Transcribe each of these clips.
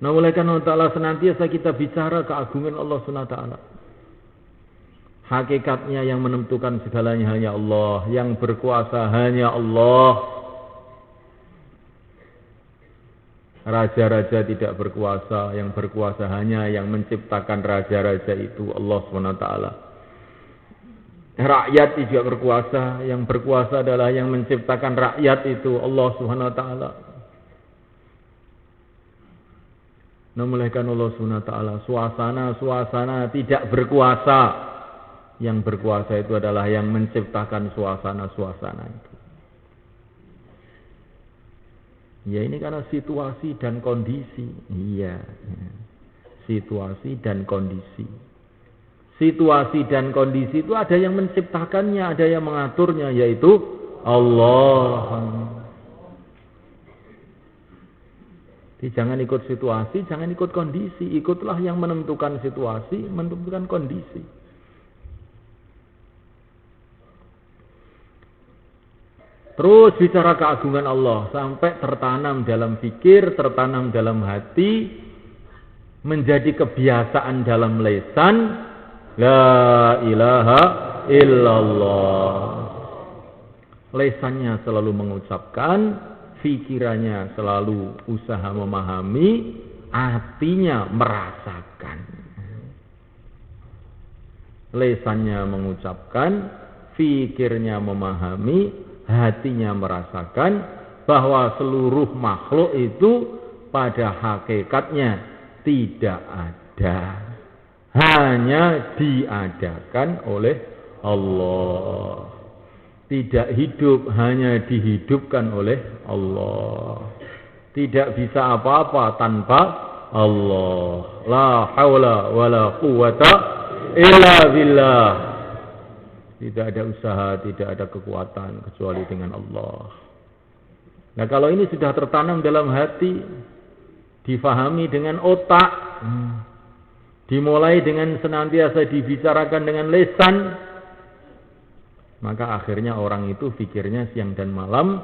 Nah, oleh karena Allah senantiasa kita bicara keagungan Allah Subhanahu wa taala. Hakikatnya yang menentukan segalanya hanya Allah, yang berkuasa hanya Allah. Raja-raja tidak berkuasa, yang berkuasa hanya yang menciptakan raja-raja itu Allah Subhanahu wa taala. Rakyat tidak berkuasa, yang berkuasa adalah yang menciptakan rakyat itu Allah Subhanahu wa taala. Namulaikan Allah Subhanahu wa taala, suasana tidak berkuasa. Yang berkuasa itu adalah yang menciptakan suasana-suasana itu. Ya ini karena situasi dan kondisi. Iya. Situasi dan kondisi. Situasi dan kondisi itu ada yang menciptakannya, ada yang mengaturnya, yaitu Allah. Jadi jangan ikut situasi, jangan ikut kondisi. Ikutlah yang menentukan situasi, menentukan kondisi. Terus bicara keagungan Allah sampai tertanam dalam fikir, tertanam dalam hati, menjadi kebiasaan dalam lisan, la ilaha illallah. Lisannya selalu mengucapkan, fikirannya selalu usaha memahami, hatinya merasakan. Lisannya mengucapkan, fikirnya memahami, hatinya merasakan bahwa seluruh makhluk itu pada hakikatnya tidak ada, hanya diadakan oleh Allah. Tidak hidup, hanya dihidupkan oleh Allah. Tidak bisa apa-apa tanpa Allah. La haula wala quwata illa billah. Tidak ada usaha, tidak ada kekuatan kecuali dengan Allah. Nah kalau ini sudah tertanam dalam hati, difahami dengan otak, dimulai dengan senantiasa dibicarakan dengan lisan, maka akhirnya orang itu pikirnya siang dan malam,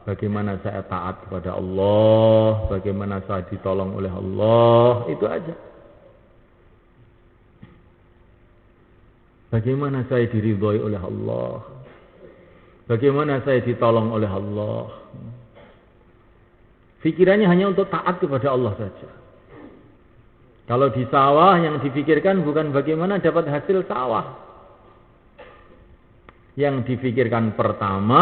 bagaimana saya taat kepada Allah, bagaimana saya ditolong oleh Allah, itu aja. Bagaimana saya diridhoi oleh Allah? Bagaimana saya ditolong oleh Allah? Pikirannya hanya untuk taat kepada Allah saja. Kalau di sawah yang dipikirkan bukan bagaimana dapat hasil sawah. Yang dipikirkan pertama,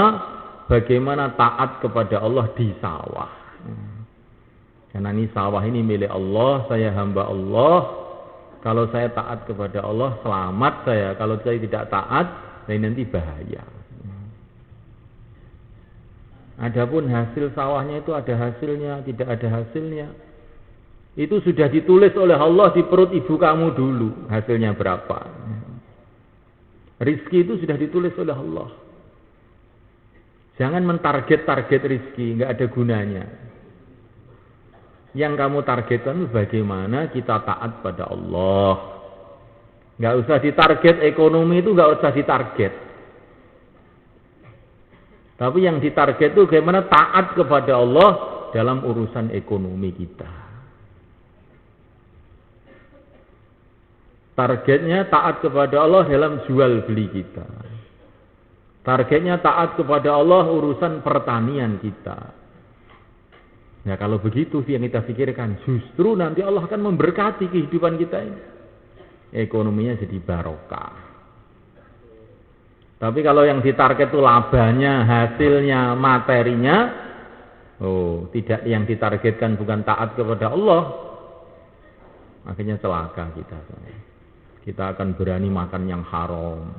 bagaimana taat kepada Allah di sawah. Karena ini sawah ini milik Allah, saya hamba Allah. Kalau saya taat kepada Allah, selamat saya. Kalau saya tidak taat, nanti bahaya. Adapun hasil sawahnya itu ada hasilnya, tidak ada hasilnya. Itu sudah ditulis oleh Allah di perut ibu kamu dulu. Hasilnya berapa. Rizki itu sudah ditulis oleh Allah. Jangan mentarget-target rizki, nggak ada gunanya. Yang kamu targetkan bagaimana kita taat pada Allah. Nggak usah ditarget ekonomi itu, nggak usah ditarget. Tapi yang ditarget itu bagaimana taat kepada Allah dalam urusan ekonomi kita. Targetnya taat kepada Allah dalam jual beli kita. Targetnya taat kepada Allah urusan pertanian kita. Nah kalau begitu yang kita pikirkan, justru nanti Allah akan memberkati kehidupan kita ini. Ekonominya jadi barokah. Tapi kalau yang ditarget itu labanya, hasilnya, materinya, tidak, yang ditargetkan bukan taat kepada Allah, akhirnya celaka kita. Kita akan berani makan yang haram,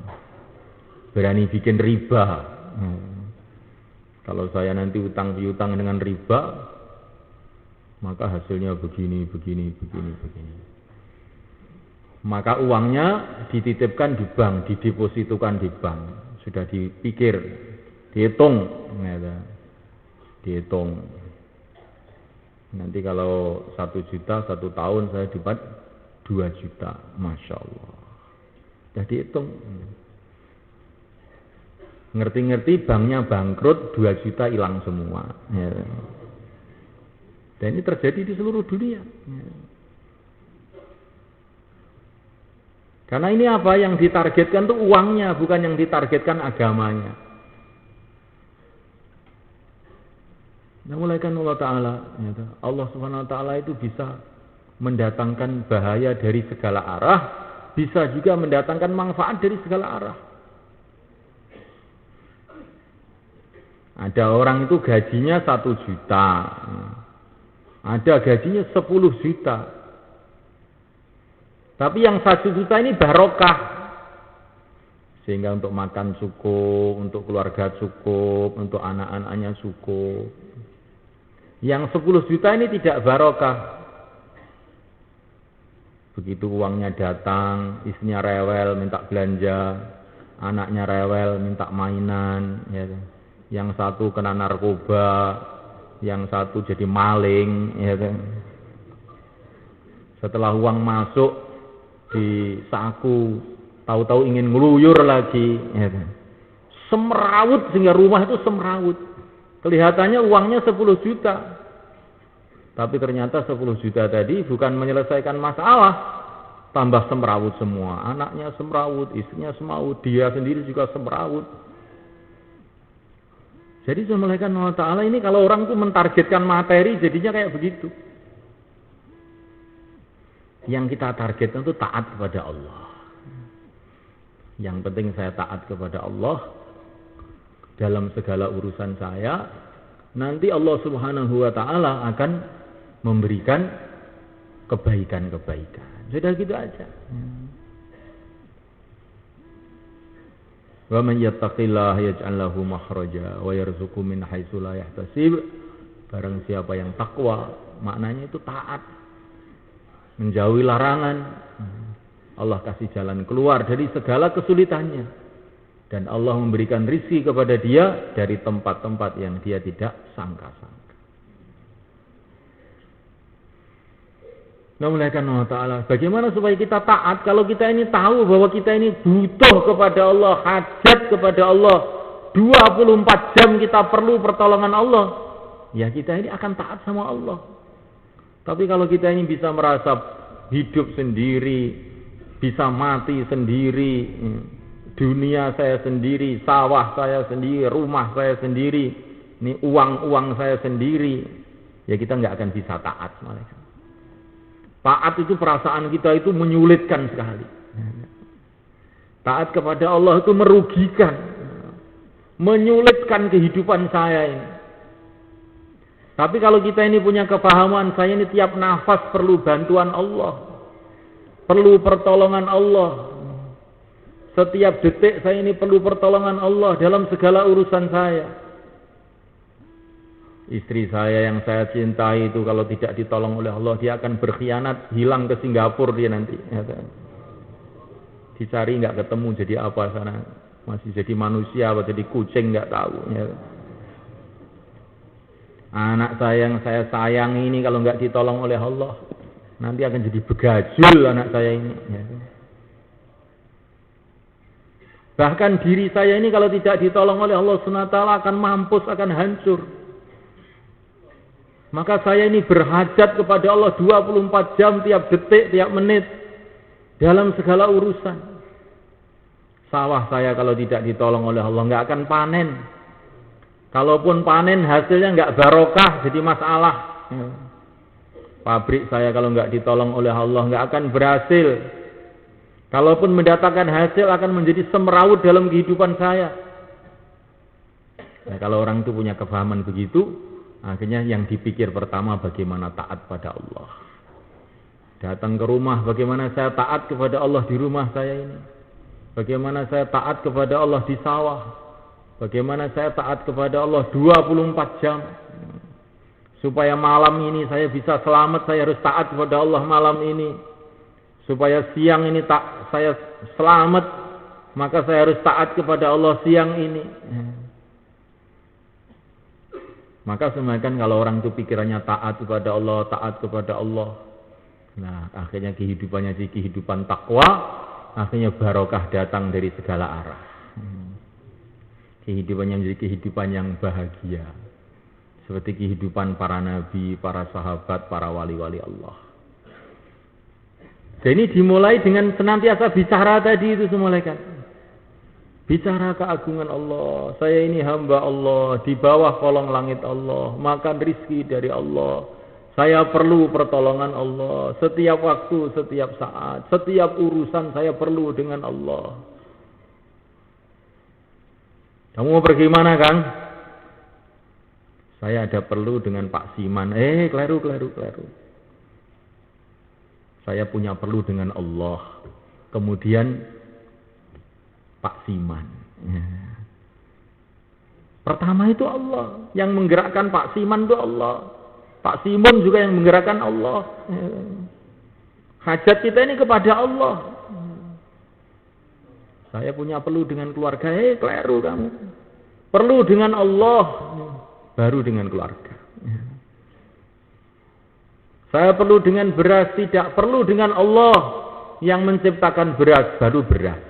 berani bikin riba. Kalau saya nanti utang piutang dengan riba, maka hasilnya begini. Maka uangnya dititipkan di bank, didepositokan di bank. Sudah dipikir, dihitung. Nanti kalau 1 juta 1 tahun saya dapat 2 juta. Masya Allah. Sudah dihitung. Ngerti-ngerti banknya bangkrut, 2 juta hilang semua. Dan ini terjadi di seluruh dunia. Karena ini apa yang ditargetkan tuh uangnya, bukan yang ditargetkan agamanya. Nah, mulaikan Allah Ta'ala, Allah Subhanahu Wa Ta'ala itu bisa mendatangkan bahaya dari segala arah, bisa juga mendatangkan manfaat dari segala arah. Ada orang itu gajinya 1 juta, ada gajinya 10 juta. Tapi yang 1 juta ini barokah, sehingga untuk makan cukup, untuk keluarga cukup, untuk anak-anaknya cukup. Yang 10 juta ini tidak barokah. Begitu uangnya datang, istrinya rewel minta belanja, anaknya rewel minta mainan, ya. Yang satu kena narkoba, yang satu jadi maling, ya. Setelah uang masuk di saku, tahu-tahu ingin ngeluyur lagi, ya. Semrawut, sehingga rumah itu semrawut. Kelihatannya uangnya 10 juta. Tapi ternyata 10 juta tadi bukan menyelesaikan masalah, tambah semrawut semua. Anaknya semrawut, istrinya semrawut, dia sendiri juga semrawut. Jadi malaikat Allah Ta'ala ini kalau orang itu mentargetkan materi jadinya kayak begitu. Yang kita targetkan itu taat kepada Allah. Yang penting saya taat kepada Allah dalam segala urusan saya. Nanti Allah Subhanahu Wa Ta'ala akan memberikan kebaikan-kebaikan. Sudah gitu aja. Wa man yattaqillaha yaj'al lahu makhraja wa yarzuqhu min haitsu la yahtasib. Barang siapa yang takwa, maknanya itu taat, menjauhi larangan, Allah kasih jalan keluar dari segala kesulitannya, dan Allah memberikan rizki kepada dia dari tempat-tempat yang dia tidak sangka-sangka. Nah, mulaikan Allah Ta'ala, bagaimana supaya kita taat kalau kita ini tahu bahwa kita ini butuh kepada Allah, hajat kepada Allah, 24 jam kita perlu pertolongan Allah, ya kita ini akan taat sama Allah. Tapi kalau kita ini bisa merasa hidup sendiri, bisa mati sendiri, dunia saya sendiri, sawah saya sendiri, rumah saya sendiri, ini uang saya sendiri, ya kita nggak akan bisa taat. Taat itu perasaan kita itu menyulitkan sekali. Taat kepada Allah itu merugikan, menyulitkan kehidupan saya ini. Tapi kalau kita ini punya kepahaman, saya ini tiap nafas perlu bantuan Allah, perlu pertolongan Allah. Setiap detik saya ini perlu pertolongan Allah dalam segala urusan saya. Istri saya yang saya cintai itu kalau tidak ditolong oleh Allah, dia akan berkhianat, hilang ke Singapura dia nanti. Dicari nggak ketemu, jadi apa sana? Masih jadi manusia atau jadi kucing nggak tahu. Anak saya yang saya sayang ini kalau nggak ditolong oleh Allah, nanti akan jadi begajul anak saya ini. Bahkan diri saya ini kalau tidak ditolong oleh Allah SWT akan mampus, akan hancur. Maka saya ini berhajat kepada Allah 24 jam, tiap detik, tiap menit, dalam segala urusan. Sawah saya kalau tidak ditolong oleh Allah nggak akan panen. Kalaupun panen hasilnya nggak barokah, jadi masalah. Pabrik saya kalau nggak ditolong oleh Allah nggak akan berhasil. Kalaupun mendatangkan hasil akan menjadi semrawut dalam kehidupan saya. Nah, kalau orang itu punya kefahaman begitu, akhirnya yang dipikir pertama bagaimana taat pada Allah. Datang ke rumah, bagaimana saya taat kepada Allah di rumah saya ini. Bagaimana saya taat kepada Allah di sawah. Bagaimana saya taat kepada Allah 24 jam. Supaya malam ini saya bisa selamat, saya harus taat kepada Allah malam ini. Supaya siang ini saya selamat, maka saya harus taat kepada Allah siang ini. Maka semakin kalau orang itu pikirannya taat kepada Allah, taat kepada Allah. Nah, akhirnya kehidupannya jadi kehidupan takwa, akhirnya barokah datang dari segala arah. Kehidupannya menjadi kehidupan yang bahagia. Seperti kehidupan para nabi, para sahabat, para wali-wali Allah. Dan ini dimulai dengan senantiasa bicara tadi itu semua malaikat. Bicara keagungan Allah. Saya ini hamba Allah, di bawah kolong langit Allah, makan rizki dari Allah. Saya perlu pertolongan Allah. Setiap waktu, setiap saat, setiap urusan saya perlu dengan Allah. Kamu mau pergi mana, Kang? Saya ada perlu dengan Pak Siman. Keliru. Saya punya perlu dengan Allah. Kemudian Pak Siman. Pertama itu Allah. Yang menggerakkan Pak Siman itu Allah. Pak Simon juga yang menggerakkan Allah. Hajat kita ini kepada Allah. Saya punya perlu dengan keluarga. Keliru kamu. Perlu dengan Allah. Baru dengan keluarga. Saya perlu dengan beras, tidak perlu dengan Allah yang menciptakan beras, baru beras.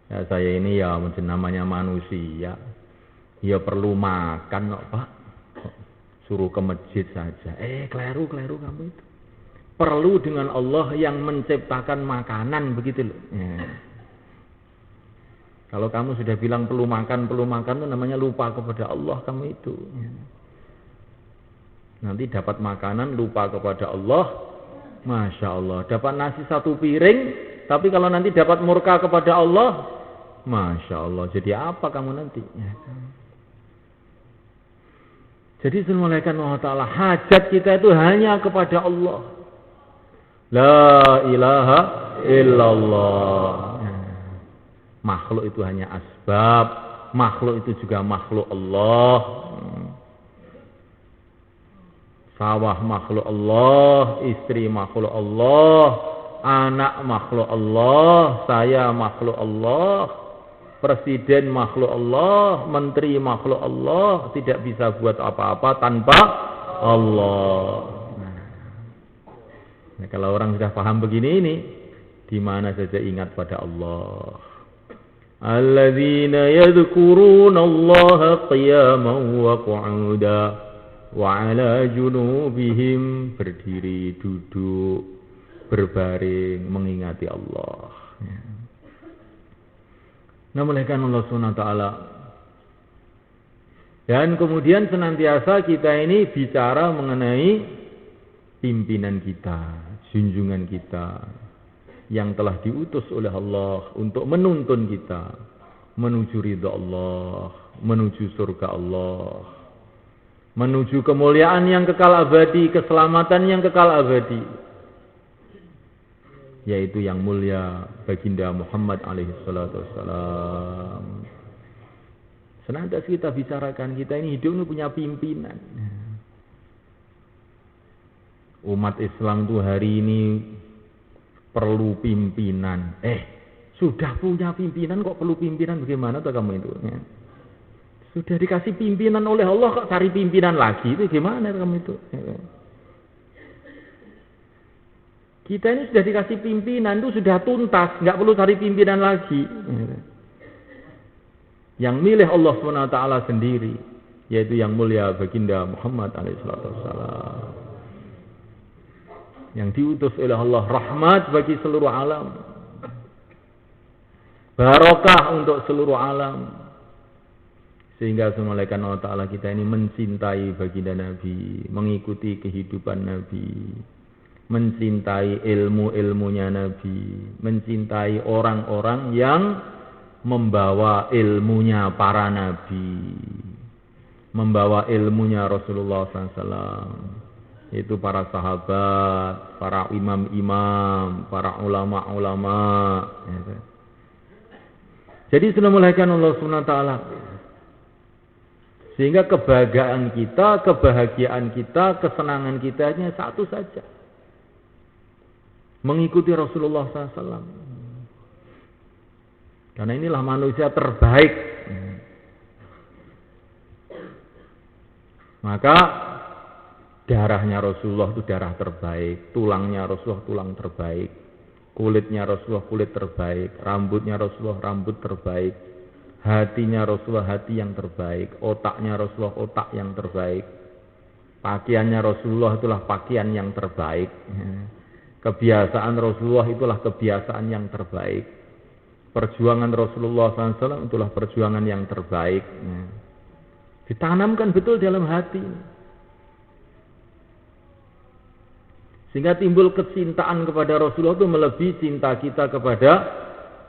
Ya, saya ini ya namanya manusia, ya perlu makan kok Pak, suruh ke masjid saja. Keliru kamu itu. Perlu dengan Allah yang menciptakan makanan, begitu loh. Kalau kamu sudah bilang perlu makan itu namanya lupa kepada Allah kamu itu. Nanti dapat makanan lupa kepada Allah, Masya Allah. Dapat nasi satu piring, tapi kalau nanti dapat murka kepada Allah, Masya Allah. Jadi apa kamu nanti? Jadi Subhanahu wa ta'ala, hajat kita itu hanya kepada Allah. La ilaha illallah. Makhluk itu hanya asbab, makhluk itu juga makhluk Allah. Sawah makhluk Allah, istri makhluk Allah, anak makhluk Allah, saya makhluk Allah, presiden makhluk Allah, menteri makhluk Allah, tidak bisa buat apa-apa tanpa Allah. Nah, kalau orang sudah paham begini ini, di mana saja ingat pada Allah. Alladzina yadhkuruna Allah qiyaman wa qu'udan wa 'ala junubihim, berdiri, duduk, berbaring, mengingati Allah. Namun Allah Subhanahu wa ta'ala. Dan kemudian senantiasa kita ini bicara mengenai pimpinan kita, junjungan kita, yang telah diutus oleh Allah untuk menuntun kita menuju ridha Allah, menuju surga Allah, menuju kemuliaan yang kekal abadi, keselamatan yang kekal abadi, yaitu yang mulia baginda Muhammad alaihi salatu wassalam. Senantiasa kita bicarakan, kita ini hidup ini punya pimpinan. Umat Islam tuh hari ini perlu pimpinan. Sudah punya pimpinan kok perlu pimpinan, bagaimana tuh kamu itu? Sudah dikasih pimpinan oleh Allah kok cari pimpinan lagi, itu gimana kamu itu? Kita ini sudah dikasih pimpinan, itu sudah tuntas, nggak perlu cari pimpinan lagi. Yang milih Allah SWT sendiri, yaitu yang mulia baginda Muhammad alaihissalam, yang diutus oleh Allah, rahmat bagi seluruh alam, barokah untuk seluruh alam, sehingga Subhanahu wa ta'ala kita ini mencintai baginda Nabi, mengikuti kehidupan Nabi, mencintai ilmu-ilmunya Nabi, mencintai orang-orang yang membawa ilmunya para Nabi, membawa ilmunya Rasulullah SAW. Itu para sahabat, para imam-imam, para ulama-ulama. Jadi sudah mulaikan Allah SWT. Sehingga kebahagiaan kita, kesenangan kita hanya satu saja. Mengikuti Rasulullah SAW. Karena inilah manusia terbaik. Maka darahnya Rasulullah itu darah terbaik, tulangnya Rasulullah tulang terbaik, kulitnya Rasulullah kulit terbaik, rambutnya Rasulullah rambut terbaik, Hatinya Rasulullah hati yang terbaik, otaknya Rasulullah otak yang terbaik, pakaiannya Rasulullah itulah pakaian yang terbaik, kebiasaan Rasulullah itulah kebiasaan yang terbaik, perjuangan Rasulullah SAW itulah perjuangan yang terbaik. Ditanamkan betul dalam hati, sehingga timbul kecintaan kepada Rasulullah itu melebihi cinta kita kepada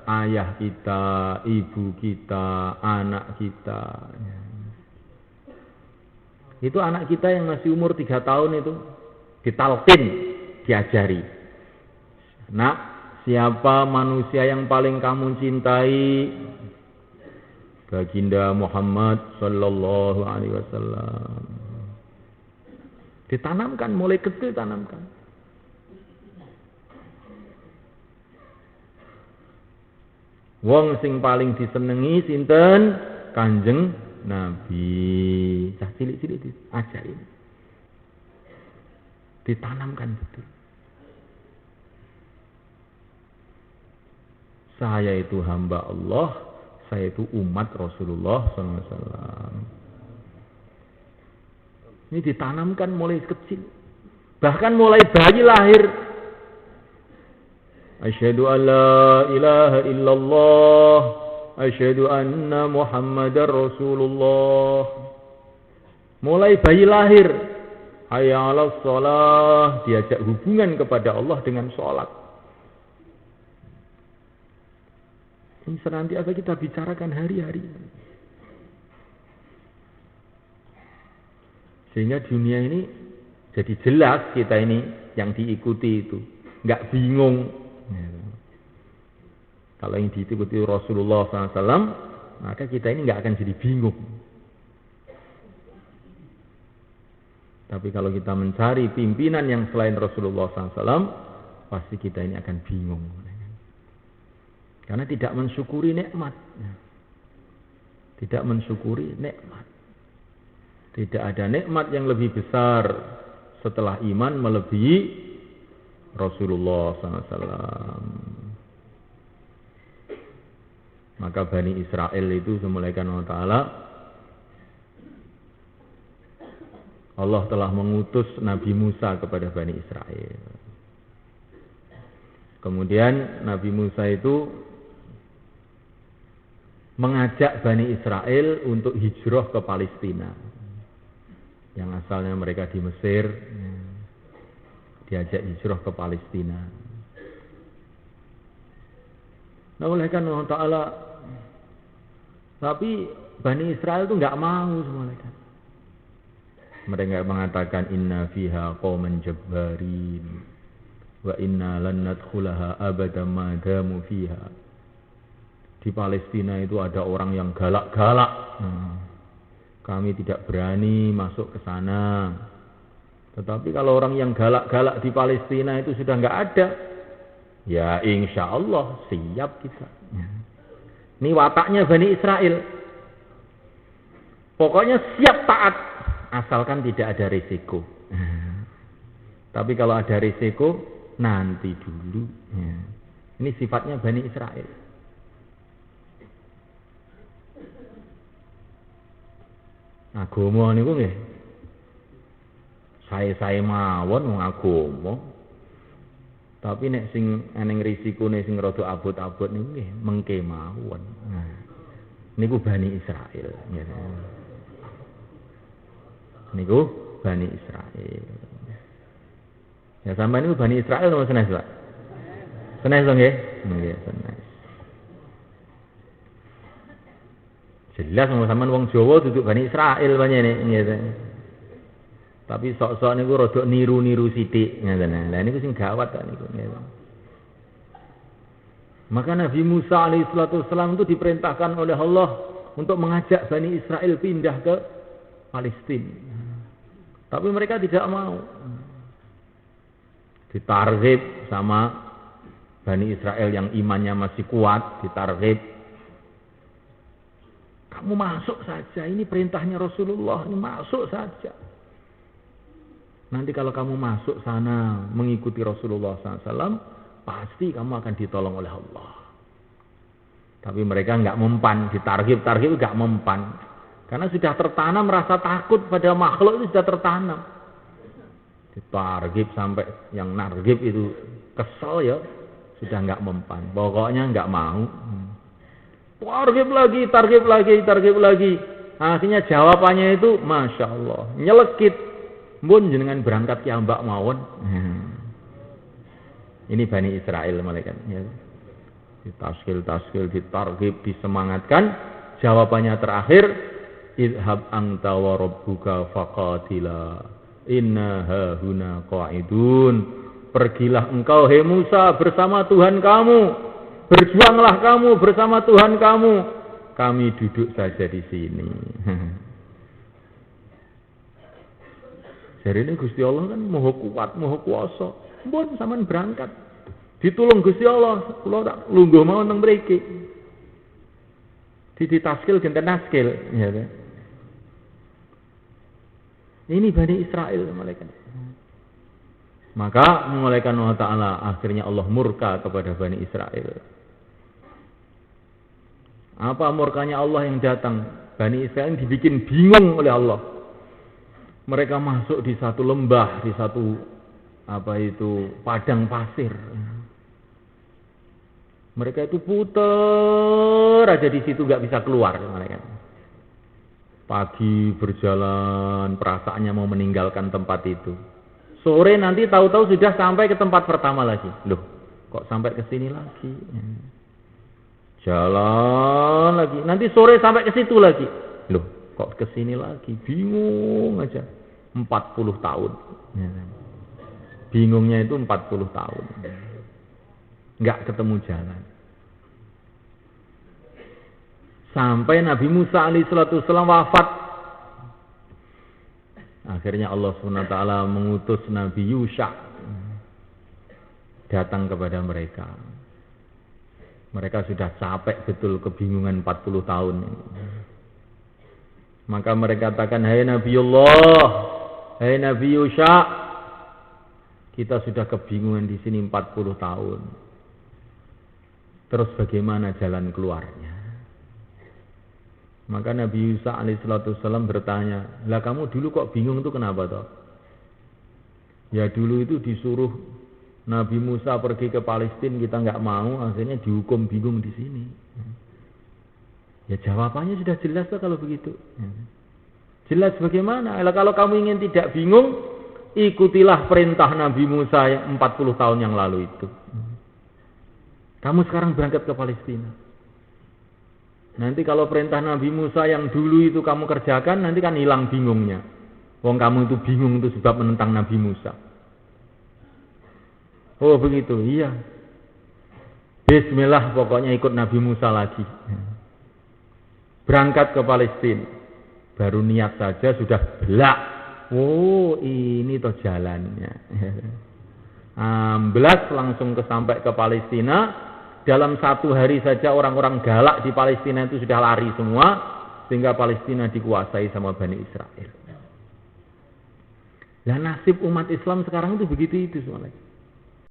ayah kita, ibu kita, anak kita. Itu anak kita yang masih umur 3 tahun itu ditalkin, diajari. Nak, siapa manusia yang paling kamu cintai? Baginda Muhammad sallallahu alaihi wasallam. Ditanamkan mulai kecil, tanamkan. Wong sing paling disenengi sinten? Kanjeng Nabi. Cah cilik-cilik diajarin. Ditanamkan betul. Saya itu hamba Allah, saya itu umat Rasulullah SAW. Ini ditanamkan mulai kecil. Bahkan mulai bayi lahir. Asyhadu an la ilaha illallah, asyhadu anna Muhammadar Rasulullah. Mulai bayi lahir, hayya 'alas shalah, diajak hubungan kepada Allah dengan sholat. Ini senantiasa kita bicarakan hari-hari. Sehingga dunia ini jadi jelas kita ini yang diikuti itu, enggak bingung. Kalau yang diikuti Rasulullah SAW, maka kita ini nggak akan jadi bingung. Tapi kalau kita mencari pimpinan yang selain Rasulullah SAW, pasti kita ini akan bingung. Karena tidak mensyukuri nikmat. Tidak mensyukuri nikmat. Tidak ada nikmat yang lebih besar setelah iman melebihi Rasulullah SAW. Maka Bani Israel itu semulaikan Allah Ta'ala, Allah telah mengutus Nabi Musa kepada Bani Israel. Kemudian Nabi Musa itu mengajak Bani Israel untuk hijrah ke Palestina. Yang asalnya mereka di Mesir, diajak hijrah ke Palestina. Nah, oleh karena Allah Ta'ala, tapi Bani Israel itu enggak mau semua mereka. Mereka mengatakan inna fiha qauman jabbarin wa inna lan nadkhulaha abadan ma damu fiha. Di Palestina itu ada orang yang galak-galak. Kami tidak berani masuk ke sana. Tetapi kalau orang yang galak-galak di Palestina itu sudah enggak ada, ya insya Allah siap kita. Ini wataknya Bani Israel. Pokoknya siap taat, asalkan tidak ada risiko. Tapi kalau ada risiko, nanti dulu. Ini sifatnya Bani Israel. Agama niku nggih. Saya mawon wong agama. Tapi nek sing eneng risikone sing rada abot-abot niku nggih mengke mawon. Nah, niku Bani Israel, ya. Niku Bani Israel. Ya sampeyan niku Bani Israel nomor senes, Pak. Senes to nggih? Nggih, senes. Jelas sampeyan wong Jawa duduk Bani Israel panjenengan nggih. Tapi sok-sok niku rada niru-niru sithik ngaten. Lah niku sing gawat ta niku. Maka Nabi Musa alaihissalam itu diperintahkan oleh Allah untuk mengajak Bani Israel pindah ke Palestina. Tapi mereka tidak mau. Ditarghib sama Bani Israel yang imannya masih kuat, ditarghib. Kamu masuk saja, ini perintahnya Rasulullah, ini masuk saja. Nanti kalau kamu masuk sana mengikuti Rasulullah SAW, pasti kamu akan ditolong oleh Allah. Tapi mereka nggak mempan, ditargib-targib nggak mempan. Karena sudah tertanam rasa takut pada makhluk itu sudah tertanam. Ditargib sampai yang nargib itu kesel ya, sudah nggak mempan. Pokoknya nggak mau. Targib lagi. Akhirnya jawabannya itu, Masya Allah, nyelekit. Mbun jenengan berangkat ya mbak mawon. Ini Bani Israel malaikat. Ya. Ditaskil, ditargib, disemangatkan. Jawabannya terakhir, idhab anta wa rabbuka faqatila inna hahuna qa'idun. Pergilah engkau hai Musa bersama Tuhan kamu. Berjuanglah kamu bersama Tuhan kamu. Kami duduk saja di sini. Jadi ini Gusti Allah kan maha kuat, maha kuasa. Mbon sampean berangkat. Ditulung Gusti Allah, kula tak lungguh mau teng mriki. Ditaskil genten taskil, ya. Ini Bani Israil malaikat. Maka malaikat Allah Ta'ala akhirnya Allah murka kepada Bani Israil. Apa murkanya Allah yang datang? Bani Israil dibikin bingung oleh Allah. Mereka masuk di satu lembah, di satu padang pasir. Mereka itu puter aja di situ, nggak bisa keluar mereka. Pagi berjalan, perasaannya mau meninggalkan tempat itu. Sore nanti tahu-tahu sudah sampai ke tempat pertama lagi. Loh, kok sampai ke sini lagi? Jalan lagi. Nanti sore sampai ke situ lagi. Loh, kok ke sini lagi? Bingung aja. 40 tahun. Bingungnya itu 40 tahun. Enggak ketemu jalan. Sampai Nabi Musa alaihissalam wafat. Akhirnya Allah SWT mengutus Nabi Yusha datang kepada mereka. Mereka sudah capek betul kebingungan 40 tahun. Maka mereka katakan, hai Nabiullah, hai Nabi Yusha, kita sudah kebingungan di sini 40 tahun. Terus bagaimana jalan keluarnya? Maka Nabi Yusha alaihissalam bertanya, lah kamu dulu kok bingung itu kenapa toh? Ya dulu itu disuruh Nabi Musa pergi ke Palestina, kita nggak mau, akhirnya dihukum bingung di sini. Ya jawabannya sudah jelas toh kalau begitu. Jelas bagaimana? Kalau kamu ingin tidak bingung, ikutilah perintah Nabi Musa yang 40 tahun yang lalu itu. Kamu sekarang berangkat ke Palestina. Nanti kalau perintah Nabi Musa yang dulu itu kamu kerjakan, nanti kan hilang bingungnya. Wong kamu itu bingung itu sebab menentang Nabi Musa. Oh begitu, iya. Bismillah pokoknya ikut Nabi Musa lagi. Berangkat ke Palestina. Baru niat saja sudah belak. Oh ini toh jalannya. Amblas langsung sampai ke Palestina. Dalam satu hari saja orang-orang galak di Palestina itu sudah lari semua. Sehingga Palestina dikuasai sama Bani Israel. Nah nasib umat Islam sekarang itu begitu itu semuanya.